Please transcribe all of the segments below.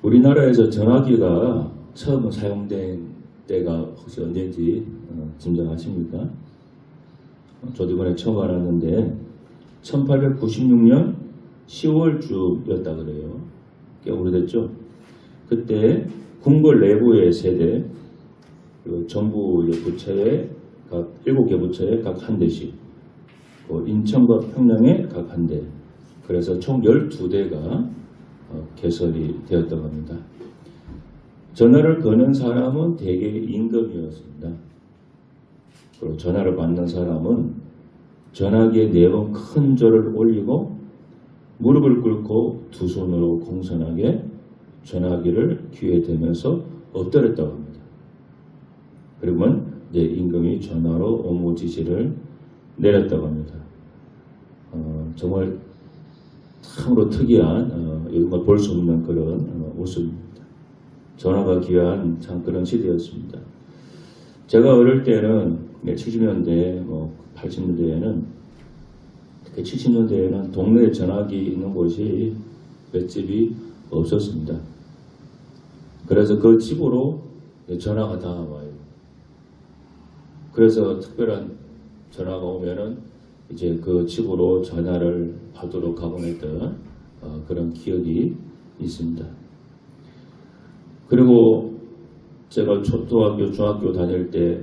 우리나라에서 전화기가 처음 사용된 때가 혹시 언제인지 짐작하십니까? 저도 이번에 처음 알았는데 1896년 10월쯤이었다 그래요. 꽤 오래됐죠. 그때 궁궐 내부의 세대, 정부 부처에 각 7개 부처에 각 한 대씩, 인천과 평양에 각 한 대, 그래서 총 12대가 개설이 되었다고 합니다. 전화를 거는 사람은 대개 임금이었습니다. 그리고 전화를 받는 사람은 전화기에 4번 큰 절을 올리고 무릎을 꿇고 두 손으로 공손하게 전화기를 귀에 대면서 엎드렸다고 합니다. 그러면 이제 임금이 전화로 업무 지시를 내렸다고 합니다. 정말 참으로 특이한 이런 볼 수 없는 그런 모습입니다. 전화가 귀한 참 그런 시대였습니다. 제가 어릴 때는 70년대, 80년대에는 특히 70년대에는 동네에 전화기 있는 곳이 몇 집이 없었습니다. 그래서 그 집으로 전화가 다 와요. 그래서 특별한 전화가 오면은 이제 그 집으로 전화를 받으러 가곤 했던 그런 기억이 있습니다. 그리고 제가 초등학교, 중학교 다닐 때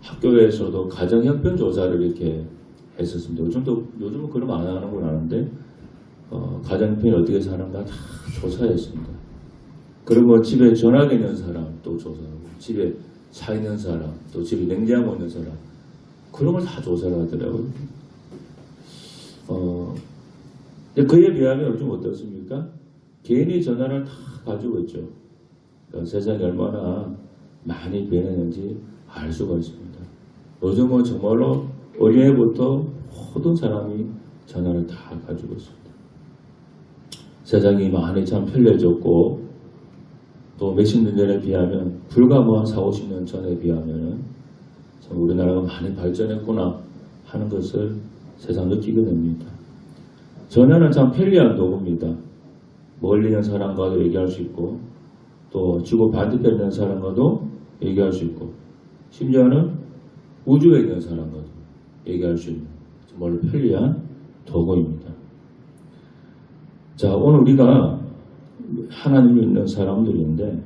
학교에서도 가정형편 조사를 이렇게 했었습니다. 요즘은 그럼 안 하는 건 아는데 가정형편이 어떻게 사는가 다 조사했습니다. 그리고 집에 전화기 있는 사람 또 조사하고, 집에 차 있는 사람, 또 집에 냉장고 있는 사람, 그런 걸 다 조사를 하더라고요. 그에 비하면 좀 어떻습니까? 개인이 전화를 다 가지고 있죠. 세상이 얼마나 많이 변했는지 알 수가 있습니다. 요즘은 정말로 어린애부터 모든 사람이 전화를 다 가지고 있습니다. 세상이 많이 참 편리해졌고, 또 몇십 년 전에 비하면, 불과 한 4, 50년 전에 비하면 참 우리나라가 많이 발전했구나 하는 것을 세상 느끼게 됩니다. 전화는 참 편리한 도구입니다. 멀리 있는 사람과도 얘기할 수 있고, 또 지구 반대편에 있는 사람과도 얘기할 수 있고, 심지어는 우주에 있는 사람과도 얘기할 수 있는 정말 편리한 도구입니다. 자, 오늘 우리가 하나님이 있는 사람들인데,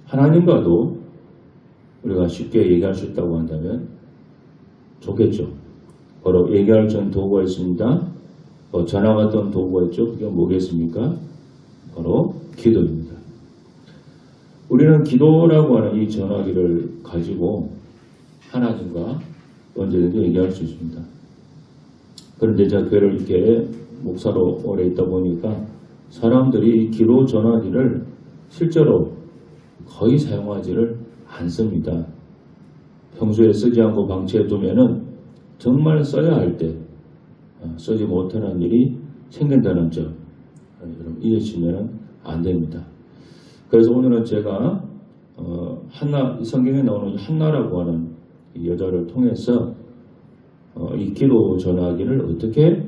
하나님과도 우리가 쉽게 얘기할 수 있다고 한다면 좋겠죠. 바로 얘기할 전 도구가 있습니다. 전화 같은 도구가 있죠. 그게 뭐겠습니까? 바로 기도입니다. 우리는 기도라고 하는 이 전화기를 가지고 하나님과 언제든지 얘기할 수 있습니다. 그런데 제가 교회를 이렇게 목사로 오래 있다 보니까 사람들이 기도 전화기를 실제로 거의 사용하지를 않습니다. 평소에 쓰지 않고 방치해 두면은 정말 써야 할 때 쓰지 못하는 일이 생긴다는 점 여러분 이해하시면 안 됩니다. 그래서 오늘은 제가 한나, 성경에 나오는 한나라고 하는 이 여자를 통해서 이 기도 전화기를 어떻게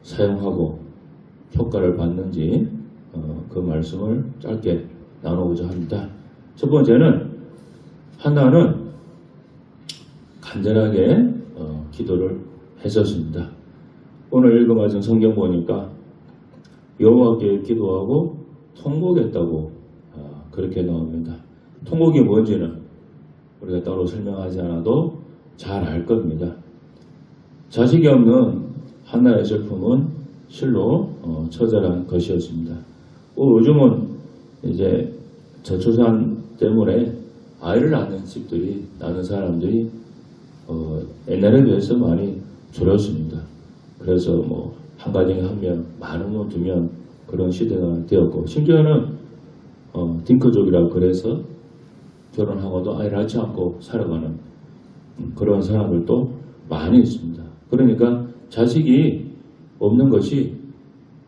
사용하고 효과를 받는지 그 말씀을 짧게 나누고자 합니다. 첫 번째는 한나는 간절하게 기도를 했었습니다. 오늘 읽어맞은 성경 보니까 여호와께 기도하고 통곡했다고 그렇게 나옵니다. 통곡이 뭔지는 우리가 따로 설명하지 않아도 잘 알 겁니다. 자식이 없는 한나의 슬픔은 실로 처절한 것이었습니다. 요즘은 이제 저출산 때문에 아이를 낳는 집들이, 낳는 사람들이 옛날에 비해서 많이 줄었습니다. 그래서 한 가정에 한 명, 많으면 2명 그런 시대가 되었고, 심지어는 딩크족이라고 그래서 결혼하고도 아이를 낳지 않고 살아가는 그런 사람들도 많이 있습니다. 그러니까 자식이 없는 것이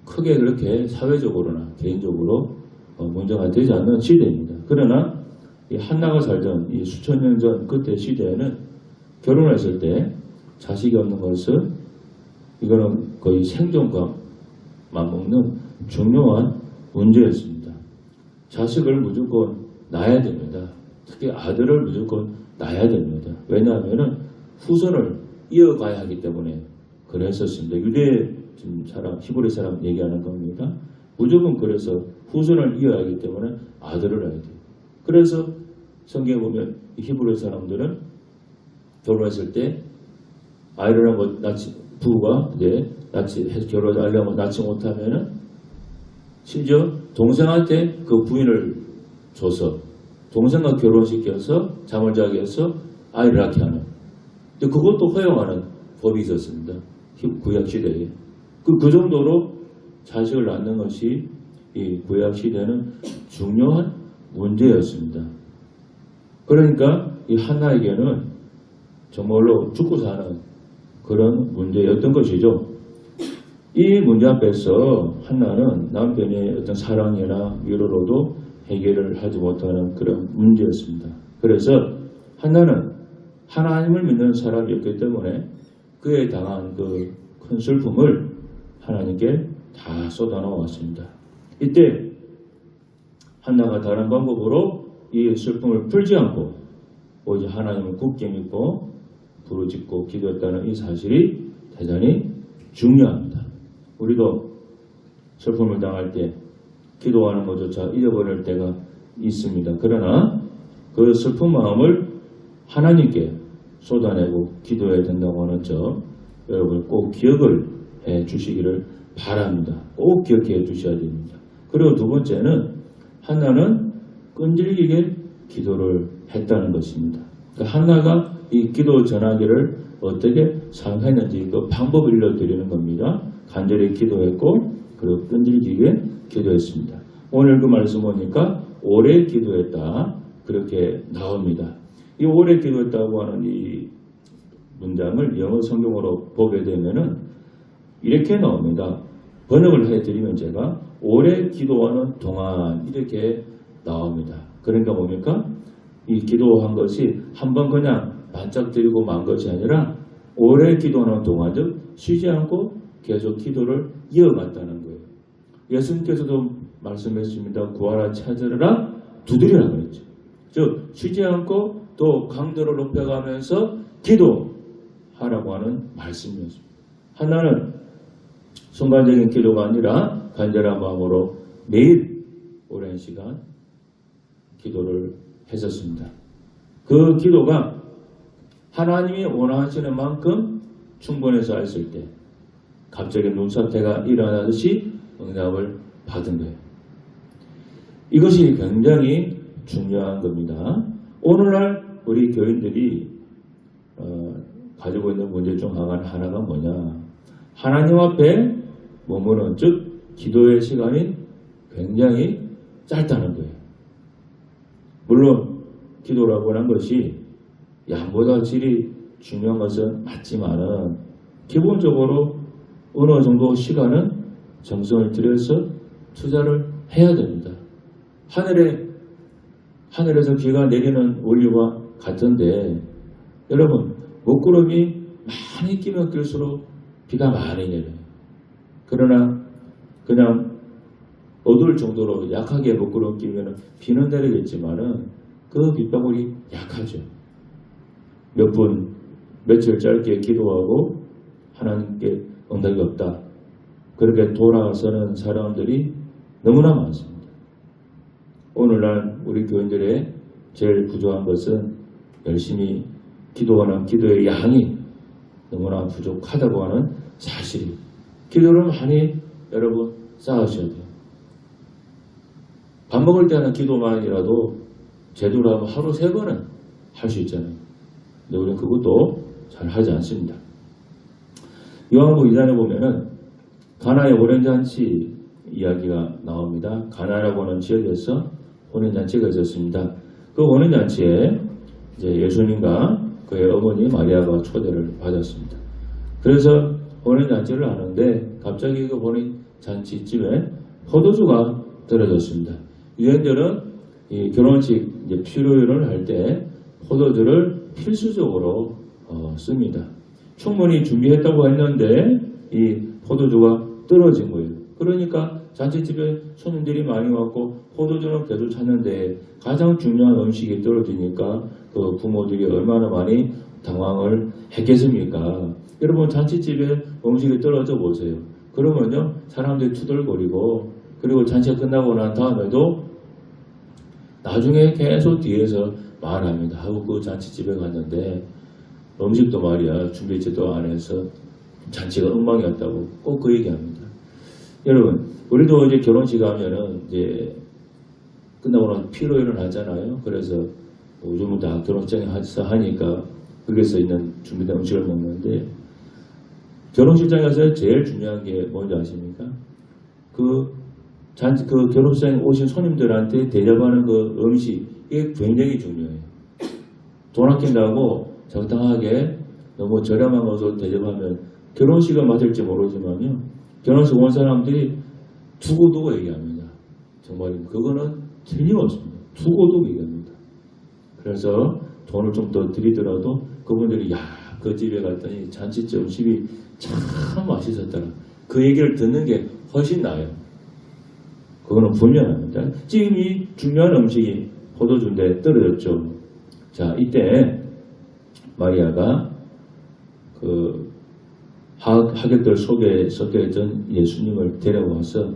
크게 그렇게 사회적으로나 개인적으로 문제가 되지 않는 시대입니다. 그러나 이 한나가 살던 이 수천 년 전 그때 시대에는 결혼했을 때 자식이 없는 것은 이거는 거의 생존과 맞먹는 중요한 문제였습니다. 자식을 무조건 낳아야 됩니다. 특히 아들을 무조건 낳아야 됩니다. 왜냐하면 후손을 이어가야 하기 때문에 그랬었습니다. 유대 사람, 히브리 사람 얘기하는 겁니다. 무조건 그래서 후손을 이어야 하기 때문에 아들을 낳아야 돼요. 그래서 성경에 보면 히브리 사람들은 결혼했을 때 아이를 한번 부부가 이제 결혼하려면 낳지 못하면은 심지어 동생한테 그 부인을 줘서 동생과 결혼시켜서 잠을 자게 해서 아이를 낳게 하는. 근데 그것도 허용하는 법이 있었습니다. 구약 시대에. 그 정도로 자식을 낳는 것이 이 구약 시대는 중요한 문제였습니다. 그러니까 이 한나에게는 정말로 죽고 사는 그런 문제였던 것이죠. 이 문제 앞에서 한나는 남편의 어떤 사랑이나 위로로도 해결을 하지 못하는 그런 문제였습니다. 그래서 한나는 하나님을 믿는 사람이었기 때문에 그에 당한 그 큰 슬픔을 하나님께 다 쏟아놓았습니다. 이때 한나가 다른 방법으로 이 슬픔을 풀지 않고 오직 하나님을 굳게 믿고 부르짖고 기도했다는 이 사실이 대단히 중요합니다. 우리도 슬픔을 당할 때 기도하는 것조차 잊어버릴 때가 있습니다. 그러나 그 슬픈 마음을 하나님께 쏟아내고 기도해야 된다고 하는 점 여러분 꼭 기억을 해 주시기를 바랍니다. 꼭 기억해 주셔야 됩니다. 그리고 두 번째는 한나는 끈질기게 기도를 했다는 것입니다. 그러니까 한나가 이 기도 전하기를 어떻게 사용했는지 그 방법을 일러드리는 겁니다. 간절히 기도했고 그리고 끈질기게 기도했습니다. 오늘 그 말씀 보니까 오래 기도했다 그렇게 나옵니다. 이 오래 기도했다고 하는 이 문장을 영어 성경으로 보게 되면은 이렇게 나옵니다. 번역을 해드리면 제가 오래 기도하는 동안 이렇게 나옵니다. 그러니까 뭡니까? 이 기도한 것이 한번 그냥 반짝 들이고 만 것이 아니라 오래 기도하는 동안 즉 쉬지 않고 계속 기도를 이어갔다는 거예요. 예수님께서도 말씀했습니다. 구하라 찾으라 두드리라 그랬죠. 즉 쉬지 않고 또 강도를 높여가면서 기도하라고 하는 말씀이었습니다. 하나는 순간적인 기도가 아니라 간절한 마음으로 매일 오랜 시간 기도를 했었습니다. 그 기도가 하나님이 원하시는 만큼 충분해서 했을 때 갑자기 눈사태가 일어나듯이 응답을 받은 거예요. 이것이 굉장히 중요한 겁니다. 오늘날 우리 교인들이 가지고 있는 문제 중 하나가 뭐냐? 하나님 앞에 머무는 즉 기도의 시간이 굉장히 짧다는 거예요. 물론 기도라고 하는 것이 양보다 질이 중요한 것은 맞지만은 기본적으로 어느 정도 시간은 정성을 들여서 투자를 해야 됩니다. 하늘에서 비가 내리는 원리와 같은데 여러분 먹구름이 많이 끼면 낄수록 비가 많이 내려요. 그러나 그냥 어두울 정도로 약하게 먹구름 끼면 비는 내리겠지만은 그 빗방울이 약하죠. 몇 분, 며칠 짧게 기도하고 하나님께 응답이 없다. 그렇게 돌아서는 사람들이 너무나 많습니다. 오늘날 우리 교인들의 제일 부족한 것은 열심히 기도하는 기도의 양이 너무나 부족하다고 하는 사실이. 기도를 많이 여러분 쌓으셔야 돼요. 밥 먹을 때 하는 기도만이라도 제대로 하면 하루 3번은 할 수 있잖아요. 근데 우리는 그것도 잘 하지 않습니다. 요한복음 2장에 보면은 가나의 혼인잔치 이야기가 나옵니다. 가나라고 하는 지역에서 혼인잔치가 있었습니다. 그 혼인잔치에 이제 예수님과 그의 어머니 마리아가 초대를 받았습니다. 그래서 혼인잔치를 하는데 갑자기 그 혼인잔치집에 포도주가 떨어졌습니다. 유대인들은 이 결혼식 이제 피로연을 할 때 포도주를 필수적으로 씁니다. 충분히 준비했다고 했는데 이 포도주가 떨어진 거예요. 그러니까 잔치집에 손님들이 많이 왔고 포도주는 계속 찾는데 가장 중요한 음식이 떨어지니까 그 부모들이 얼마나 많이 당황을 했겠습니까? 여러분 잔치집에 음식이 떨어져 보세요. 그러면요 사람들이 투덜거리고 그리고 잔치가 끝나고 난 다음에도 나중에 계속 뒤에서 말합니다. 하고 그 잔치집에 갔는데 음식도 말이야 준비지도 안 해서 잔치가 엉망이었다고 꼭 그 얘기합니다. 여러분 우리도 이제 결혼식 하면은 이제 끝나고 나서 피로일을 하잖아요. 그래서 요즘은 다 결혼식장에서 하니까 거기서 있는 준비된 음식을 먹는데 결혼식장에서 제일 중요한 게 뭔지 아십니까? 그 결혼식장에 오신 손님들한테 대접하는 그 음식 이게 굉장히 중요해요. 돈 아낀다고 적당하게 너무 저렴한 것으로 대접하면 결혼식은 맞을지 모르지만요. 결혼식 온 사람들이 두고두고 얘기합니다. 정말 그거는 틀림없습니다. 두고두고 얘기합니다. 그래서 돈을 좀 더 드리더라도 그분들이 그 집에 갔더니 잔치집 음식이 참 맛있었더라. 그 얘기를 듣는 게 훨씬 나아요. 그거는 분명합니다. 지금 이 중요한 음식이 포도주인데 떨어졌죠. 자, 이때 마리아가 그 하객들 속에 섞여있던 예수님을 데려와서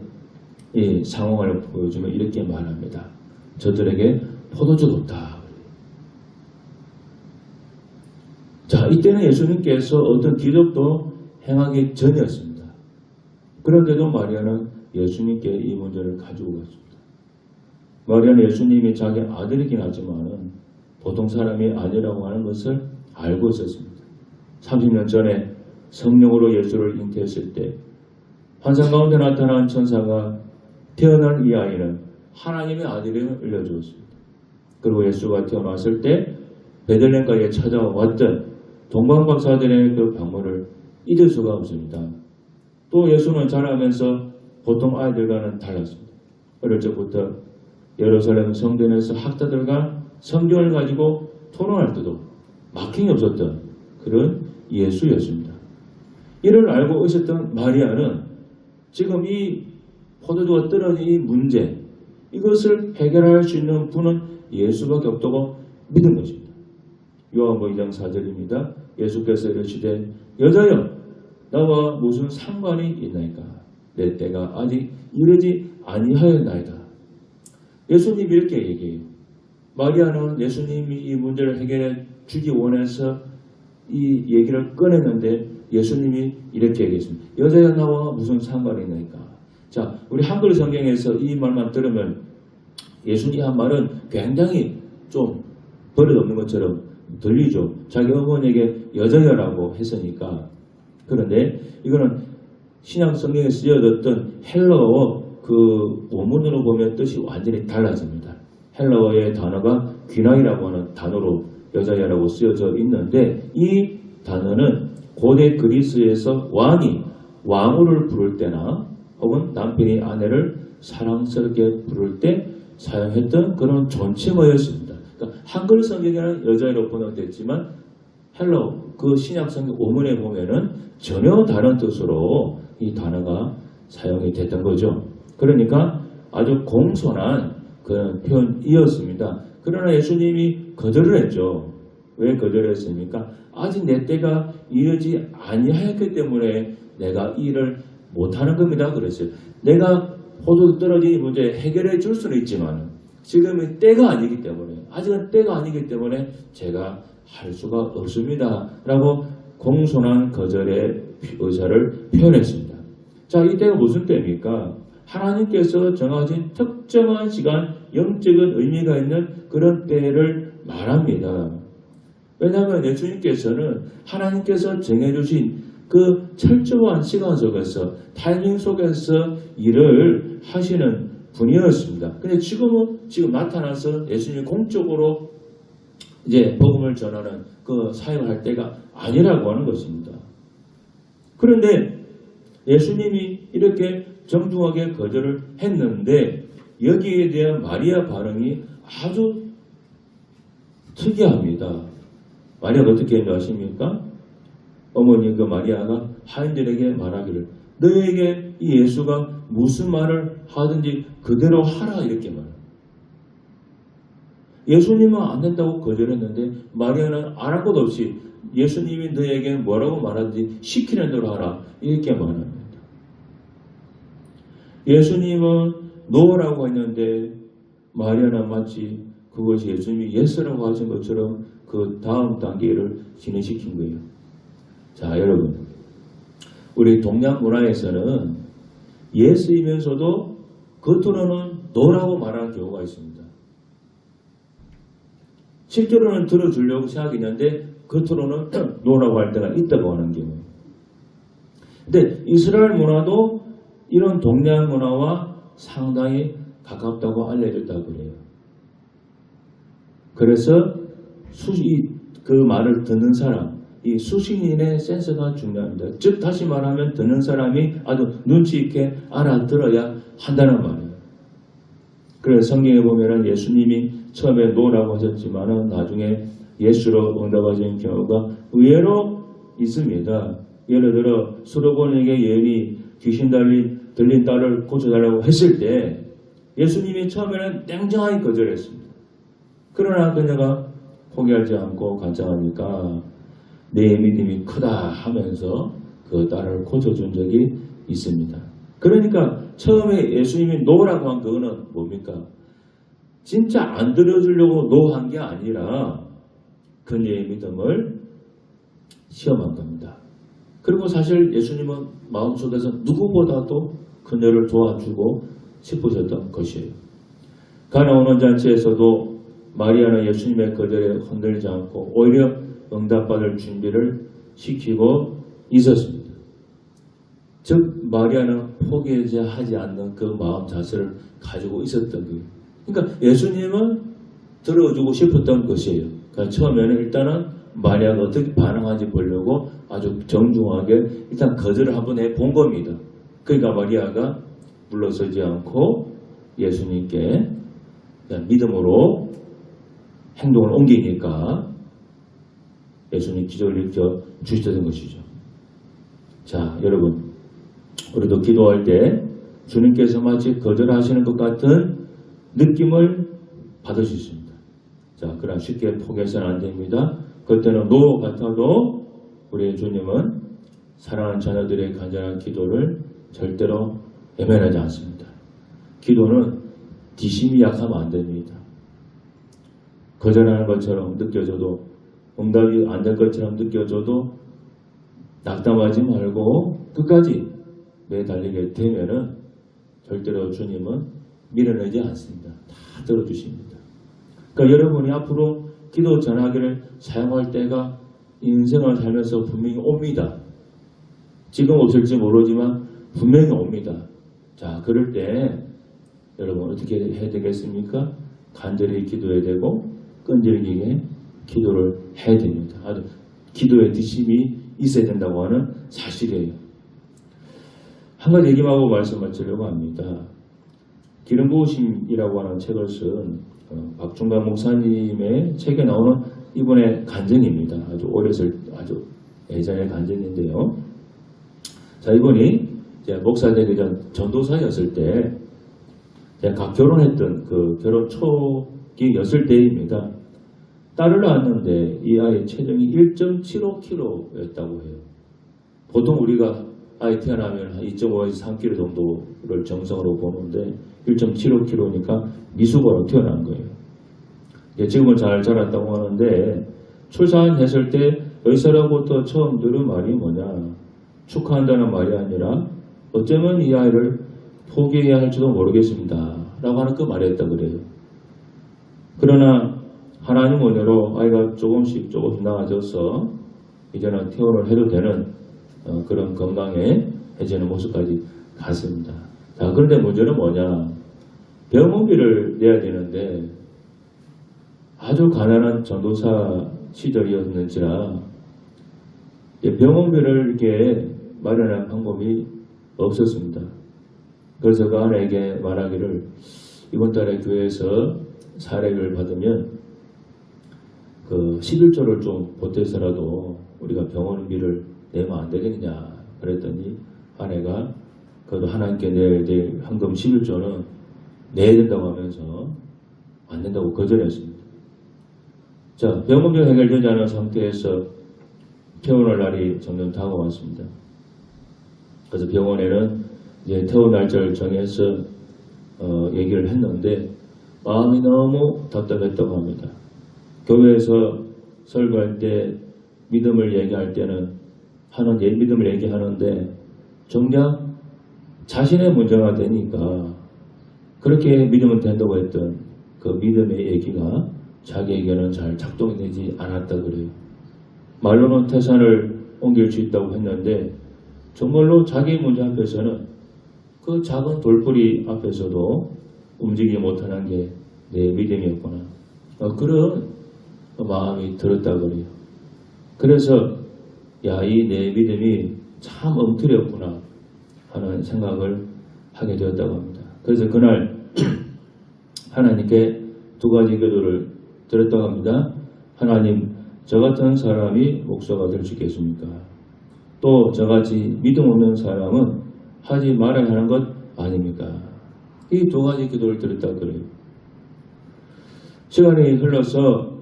이 상황을 보여주면 이렇게 말합니다. 저들에게 포도주가 없다. 자, 이때는 예수님께서 어떤 기적도 행하기 전이었습니다. 그런데도 마리아는 예수님께 이 문제를 가지고 갔습니다. 마리아는 예수님이 자기 아들이긴 하지만 보통 사람이 아니라고 하는 것을 알고 있었습니다. 30년 전에 성령으로 예수를 잉태했을 때 환상 가운데 나타난 천사가 태어난 이 아이는 하나님의 아들임을 알려주었습니다. 그리고 예수가 태어났을 때 베들레헴까지 찾아왔던 동방박사들의 그 방문을 잊을 수가 없습니다. 또 예수는 자라면서 보통 아이들과는 달랐습니다. 어릴 적부터 예루살렘 성전에서 학자들과 성경을 가지고 토론할 때도 막힘이 없었던 그런 예수였습니다. 이를 알고 있었던 마리아는 지금 이 포도주가 떨어진 이 문제 이것을 해결할 수 있는 분은 예수밖에 없다고 믿은 것입니다. 요한복음 2장 4절입니다. 예수께서 이르시되 여자여 나와 무슨 상관이 있나이까 내 때가 아직 이르지 아니하였나이다. 예수님이 이렇게 얘기해요. 마리아는 예수님이 이 문제를 해결해 주기 원해서 이 얘기를 꺼냈는데 예수님이 이렇게 얘기했습니다. 여자야 나와 무슨 상관이 있나이까. 자, 우리 한글 성경에서 이 말만 들으면 예수님 한 말은 굉장히 좀 버릇없는 것처럼 들리죠. 자기 어머니에게 여자여라고 했으니까. 그런데 이거는 신약 성경에 쓰여졌던 헬라어 그 원문으로 보면 뜻이 완전히 달라집니다. 헬라어의 단어가 귀나이라고 하는 단어로 여자여라고 쓰여져 있는데 이 단어는 고대 그리스에서 왕이 왕후를 부를 때나 혹은 남편이 아내를 사랑스럽게 부를 때 사용했던 그런 존칭어였습니다. 그러니까 한글 성경에는 여자로 번역됐지만 헬라어 그 신약 성경 원문에 보면은 전혀 다른 뜻으로 이 단어가 사용이 됐던 거죠. 그러니까 아주 공손한 그런 표현이었습니다. 그러나 예수님이 거절을 했죠. 왜 거절했습니까? 아직 내 때가 이르지 아니하였기 때문에 내가 이 일을 못하는 겁니다. 그랬어요. 내가 포도 떨어진 문제 해결해 줄 수는 있지만 지금은 때가 아니기 때문에 아직은 때가 아니기 때문에 제가 할 수가 없습니다. 라고 공손한 거절의 의사를 표현했습니다. 자, 이 때가 무슨 때입니까? 하나님께서 정하신 특정한 시간, 영적인 의미가 있는 그런 때를 말합니다. 왜냐하면 예수님께서는 하나님께서 정해주신 그 철저한 시간 속에서 타이밍 속에서 일을 하시는 분이었습니다. 근데 지금 나타나서 예수님이 공적으로 이제 복음을 전하는 그 사역할 때가 아니라고 하는 것입니다. 그런데 예수님이 이렇게 정중하게 거절을 했는데 여기에 대한 마리아 반응이 아주 특이합니다. 마리아가 어떻게 했는지 아십니까? 어머니 그 마리아가 하인들에게 말하기를 너에게 이 예수가 무슨 말을 하든지 그대로 하라 이렇게 말해요. 예수님은 안 된다고 거절했는데 마리아는 아랑곳 없이 예수님이 너에게 뭐라고 말하든지 시키는 대로 하라 이렇게 말합니다. 예수님은 노라고 했는데 마리아는 마치 그것이 예수님이 예스라고 하신 것처럼 그 다음 단계를 진행시킨 거예요. 자, 여러분, 우리 동양 문화에서는 예스이면서도 겉으로는 노라고 말하는 경우가 있습니다. 실제로는 들어주려고 생각했는데 겉으로는 노라고 할 때가 있다고 하는 경우. 근데 이스라엘 문화도 이런 동양 문화와 상당히 가깝다고 알려졌다고 그래요. 그래서 그 말을 듣는 사람, 이 수신인의 센스가 중요합니다. 즉 다시 말하면 듣는 사람이 아주 눈치 있게 알아들어야 한다는 말이에요. 그래서 성경에 보면 예수님이 처음에 노라고 하셨지만 나중에 예수로 응답하신 경우가 의외로 있습니다. 예를 들어 수로본에게 예언이 귀신 들린 딸을 고쳐달라고 했을 때 예수님이 처음에는 냉정하게 거절했습니다. 그러나 그녀가 포기하지 않고 간청하니까 내 믿음이 크다 하면서 그 딸을 고쳐준 적이 있습니다. 그러니까 처음에 예수님이 노라고 한 그거는 뭡니까? 진짜 안 들어주려고 노한 게 아니라 그녀의 믿음을 시험한 겁니다. 그리고 사실 예수님은 마음속에서 누구보다도 그녀를 도와주고 싶으셨던 것이에요. 가나 오는 잔치에서도 마리아는 예수님의 거절에 흔들리지 않고 오히려 응답받을 준비를 시키고 있었습니다. 즉 마리아는 포기하지 않는 그 마음 자세를 가지고 있었던 거예요. 그러니까 예수님은 들어주고 싶었던 것이에요. 그러니까 처음에는 일단은 마리아가 어떻게 반응하는지 보려고 아주 정중하게 일단 거절을 한번 해본 겁니다. 그러니까 마리아가 물러서지 않고 예수님께 믿음으로 행동을 옮기니까 예수님 기적을 일으켜 주시던 것이죠. 자, 여러분, 우리도 기도할 때 주님께서 마치 거절하시는 것 같은 느낌을 받을 수 있습니다. 자, 그러나 쉽게 포기해서는 안 됩니다. 그때는 노 같아도 우리의 주님은 사랑하는 자녀들의 간절한 기도를 절대로 외면하지 않습니다. 기도는 뒷심이 약하면 안 됩니다. 거절하는 것처럼 느껴져도 응답이 안 될 것처럼 느껴져도 낙담하지 말고 끝까지 매달리게 되면은 절대로 주님은 밀어내지 않습니다. 다 들어주십니다. 그러니까 여러분이 앞으로 기도 전화기를 사용할 때가 인생을 살면서 분명히 옵니다. 지금 없을지 모르지만 분명히 옵니다. 자, 그럴 때 여러분 어떻게 해야 되겠습니까? 간절히 기도해야 되고 끈질기게 기도를 해야 됩니다. 아주 기도의 뒷심이 있어야 된다고 하는 사실이에요. 한 가지 얘기하고 말씀을 드리려고 합니다. 기름 부으심이라고 하는 책을 쓴 박중관 목사님의 책에 나오는 이분의 간증입니다. 아주 예전의 간증인데요. 자, 이분이 이제 목사 되기 전 전도사였을 때 각 결혼했던 그 결혼 초기였을 때입니다. 딸을 낳았는데 이 아이 체중이 1.75kg였다고 해요. 보통 우리가 아이 태어나면 한 2.5에서 3kg 정도를 정성으로 보는데 1.75kg니까 미숙아로 태어난 거예요. 지금은 잘 자랐다고 하는데 출산했을 때 의사로부터 처음 들은 말이 뭐냐, 축하한다는 말이 아니라 어쩌면 이 아이를 포기해야 할지도 모르겠습니다 라고 하는 그 말이었다 그래요. 그러나 하나님 은혜로 아이가 조금씩 나아져서 이제는 퇴원을 해도 되는 그런 건강해지는 모습까지 갔습니다. 자, 그런데 문제는 뭐냐, 병원비를 내야 되는데 아주 가난한 전도사 시절이었는지라 병원비를 이렇게 마련할 방법이 없었습니다. 그래서 그 아내에게 말하기를 이번 달에 교회에서 사례를 받으면 그 11조를 좀 보태서라도 우리가 병원비를 내면 안 되겠느냐 그랬더니 아내가 그래도 하나님께 내야 될 헌금 11조는 내야 된다고 하면서 안 된다고 거절했습니다. 자, 병원 문제가 해결되지 않은 상태에서 퇴원할 날이 점점 다가왔습니다. 그래서 병원에는 이제 퇴원 날짜를 정해서 얘기를 했는데 마음이 너무 답답했다고 합니다. 교회에서 설교할 때 믿음을 얘기할 때는 믿음을 얘기하는데 정작 자신의 문제가 되니까 그렇게 믿으면 된다고 했던 그 믿음의 얘기가 자기에게는 잘 작동이 되지 않았다 그래요. 말로는 태산을 옮길 수 있다고 했는데 정말로 자기 문제 앞에서는 그 작은 돌뿌리 앞에서도 움직이지 못하는 게 내 믿음이었구나. 그런 마음이 들었다 그래요. 그래서 이 내 믿음이 참 엉터리였구나 하는 생각을 하게 되었다고 합니다. 그래서 그날 하나님께 두 가지 기도를 드렸다고 합니다. 하나님, 저 같은 사람이 목사가 될 수 있겠습니까? 또 저같이 믿음 없는 사람은 하지 말아야 하는 것 아닙니까? 이 두 가지 기도를 드렸다 그래요. 시간이 흘러서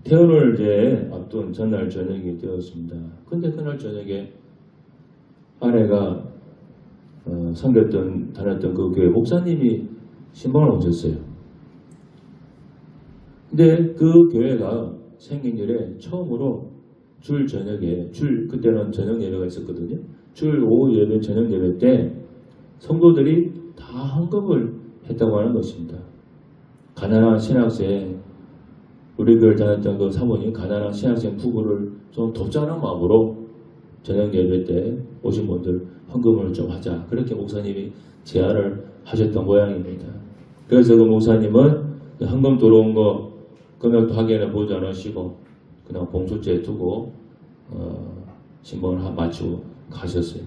퇴원을 이제 앞둔 전날 저녁이 되었습니다. 근데 그날 저녁에 아내가 다녔던 그 교회 목사님이 신방을 오셨어요. 근데 그 교회가 생긴 일에 처음으로 줄 저녁에, 그때는 저녁 예배가 있었거든요. 줄 오후 예배, 저녁 예배 때 성도들이 다 헌금을 했다고 하는 것입니다. 가난한 신학생, 우리 교회를 다녔던 그 사모님 가난한 신학생 부부를 좀 돕자는 마음으로 저녁 예배 때 오신 분들 헌금을 좀 하자. 그렇게 목사님이 제안을 하셨던 모양입니다. 그래서 그 목사님은 헌금 들어온 거 금액도 확인해 보지 않으시고 그냥 봉투째에 두고 신방을 마치고 가셨어요.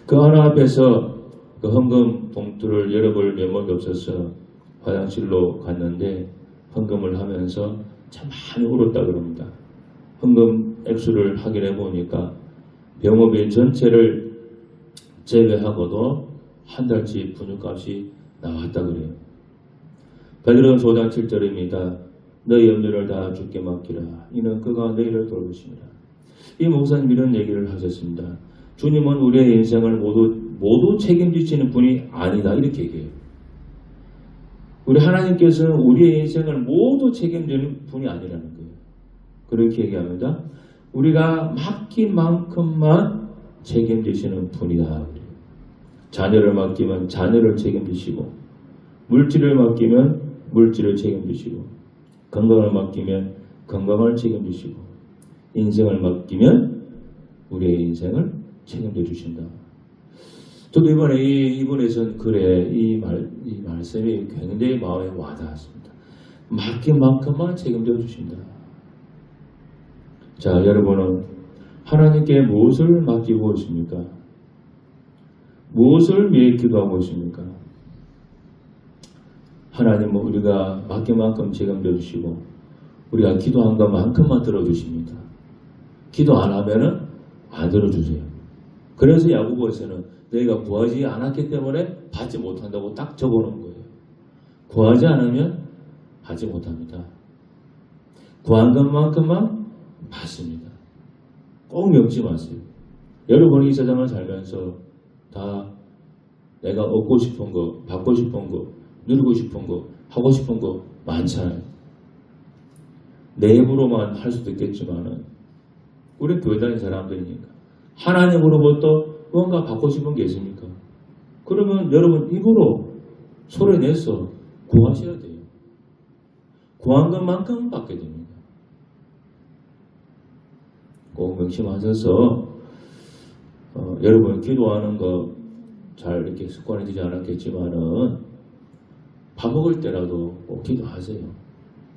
그 하나 앞에서 그 헌금 봉투를 열어볼 면목이 없어서 화장실로 갔는데 헌금을 하면서 참 많이 울었다 그럽니다. 헌금 액수를 확인해 보니까 병원비 전체를 제외하고도 한 달치 분유값이 나왔다 그래요. 베드로전서 5장 7절입니다. 너희 염려를 다 주께 맡기라. 이는 그가 너희를 돌보심이라. 이 목사님 이런 얘기를 하셨습니다. 주님은 우리의 인생을 모두 책임지시는 분이 아니다. 이렇게 얘기해요. 우리 하나님께서는 우리의 인생을 모두 책임지는 분이 아니라는 거예요. 그렇게 얘기합니다. 우리가 맡긴 만큼만 책임지시는 분이다. 자녀를 맡기면 자녀를 책임지시고, 물질을 맡기면 물질을 책임지시고, 건강을 맡기면 건강을 책임지시고, 인생을 맡기면 우리의 인생을 책임져 주신다. 저도 이번에 이번에선 이 말씀이 굉장히 마음에 와닿았습니다. 맡긴 만큼만 책임져 주신다. 자, 여러분은 하나님께 무엇을 맡기고 있습니까? 무엇을 위해 기도하고 있습니까? 하나님은 우리가 맡긴 만큼 책임져 주시고 우리가 기도한 것만큼만 들어주십니다. 기도 안 하면은 안 들어주세요. 그래서 야고보에서는 너희가 구하지 않았기 때문에 받지 못한다고 딱 적어놓은 거예요. 구하지 않으면 받지 못합니다. 구한 것만큼만 받습니다. 꼭 명치 마세요. 여러분이 이 세상을 살면서 다 내가 얻고 싶은 거, 받고 싶은 거, 누리고 싶은 거, 하고 싶은 거 많잖아요. 내 입으로만 할 수도 있겠지만은 우리 교회 다니는 사람들이니까 하나님으로부터 뭔가 받고 싶은 게 있습니까? 그러면 여러분 입으로 소리 내서 구하셔야 돼요. 구한 것만큼 받게 됩니다. 꼭 명심하셔서 여러분 기도하는 거 잘 이렇게 습관이 되지 않았겠지만은 밥 먹을 때라도 꼭 기도하세요.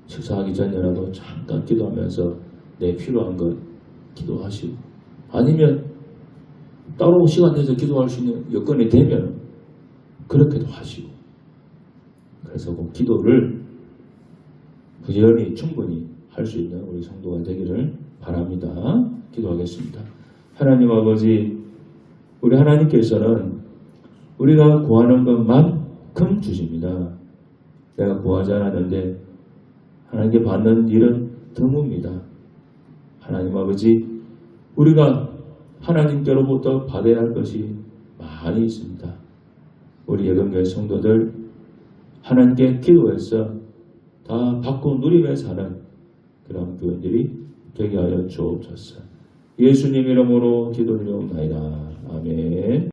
식사하기 전이라도 잠깐 기도하면서 내 필요한 것 기도하시고, 아니면 따로 시간 내서 기도할 수 있는 여건이 되면 그렇게도 하시고, 그래서 꼭 기도를 부지런히 충분히 할 수 있는 우리 성도가 되기를 바랍니다. 기도하겠습니다. 하나님 아버지, 우리 하나님께서는 우리가 구하는 것만큼 주십니다. 내가 구하지 않았는데 하나님께 받는 일은 드뭅니다. 하나님 아버지, 우리가 하나님께로부터 받아야 할 것이 많이 있습니다. 우리 예금교회 성도들 하나님께 기도해서 다 받고 누리며 사는 그런 교인들이 되게 하여 주옵소서. 예수님 이름으로 기도드리옵나이다. 아멘.